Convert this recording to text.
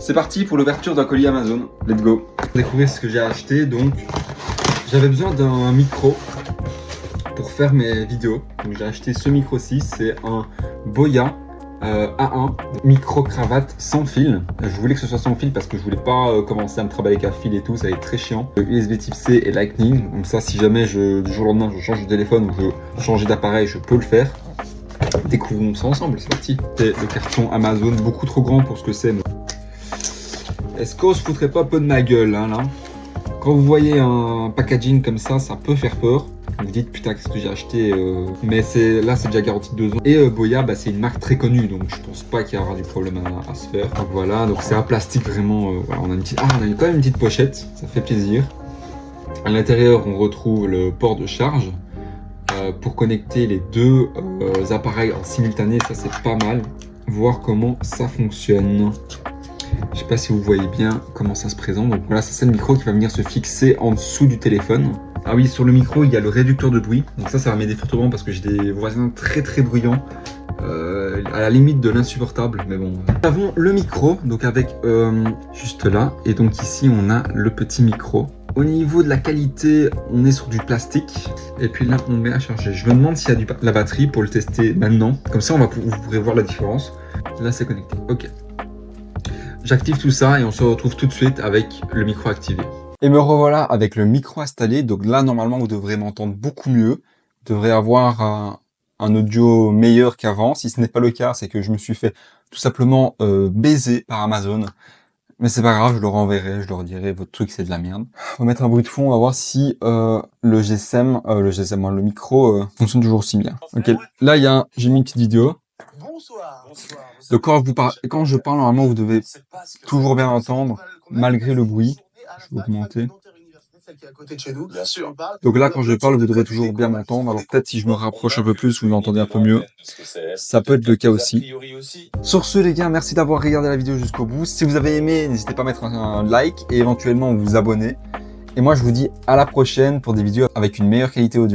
C'est parti pour l'ouverture d'un colis Amazon. Let's go. Découvrir ce que j'ai acheté. Donc, j'avais besoin d'un micro pour faire mes vidéos. Donc, j'ai acheté ce micro-ci. C'est un Boya A1 micro cravate sans fil. Je voulais que ce soit sans fil parce que je voulais pas commencer à me travailler avec un fil et tout, ça va être très chiant. USB type C et Lightning. Comme ça, si jamais du jour au lendemain je change de téléphone ou je veux changer d'appareil, je peux le faire. Découvrons ça ensemble, c'est parti. C'est le carton Amazon, beaucoup trop grand pour ce que c'est. Est-ce qu'on se foutrait pas un peu de ma gueule hein, là? Quand vous voyez un packaging comme ça peut faire peur. Vous dites putain qu'est-ce que j'ai acheté mais là c'est déjà garanti 2 ans. Et Boya c'est une marque très connue, donc je pense pas qu'il y aura du problème à se faire. Donc voilà, donc c'est un plastique vraiment voilà, on a quand même une petite pochette, ça fait plaisir. À l'intérieur on retrouve le port de charge pour connecter les deux appareils en simultané, ça c'est pas mal. Voir comment ça fonctionne. Je sais pas si vous voyez bien comment ça se présente. Donc voilà, c'est le micro qui va venir se fixer en dessous du téléphone. Ah oui, sur le micro, il y a le réducteur de bruit. Donc ça va m'aider fortement parce que j'ai des voisins très bruyants. À la limite de l'insupportable, mais bon. Nous avons le micro, donc avec juste là. Et donc ici, on a le petit micro. Au niveau de la qualité, on est sur du plastique. Et puis là, on met à charger. Je me demande s'il y a la batterie pour le tester maintenant. Comme ça, vous pourrez voir la différence. Là, c'est connecté. Ok. J'active tout ça et on se retrouve tout de suite avec le micro activé. Et me revoilà avec le micro installé. Donc là, normalement, vous devrez m'entendre beaucoup mieux. Vous devrez avoir un audio meilleur qu'avant. Si ce n'est pas le cas, c'est que je me suis fait tout simplement baiser par Amazon. Mais c'est pas grave, je leur enverrai, je leur dirai votre truc c'est de la merde. On va mettre un bruit de fond, on va voir si le micro fonctionne toujours aussi bien. Ok, là j'ai mis une petite vidéo. Bonsoir. Donc quand je parle, normalement vous devez toujours bien entendre, malgré le bruit. Je vais augmenter. Donc là, quand je parle, vous devrez toujours bien m'entendre. Alors peut-être si je me rapproche un peu plus, vous m'entendez un peu mieux. Ça peut être le cas aussi. Sur ce, les gars, merci d'avoir regardé la vidéo jusqu'au bout. Si vous avez aimé, n'hésitez pas à mettre un like et éventuellement vous abonner. Et moi, je vous dis à la prochaine pour des vidéos avec une meilleure qualité audio.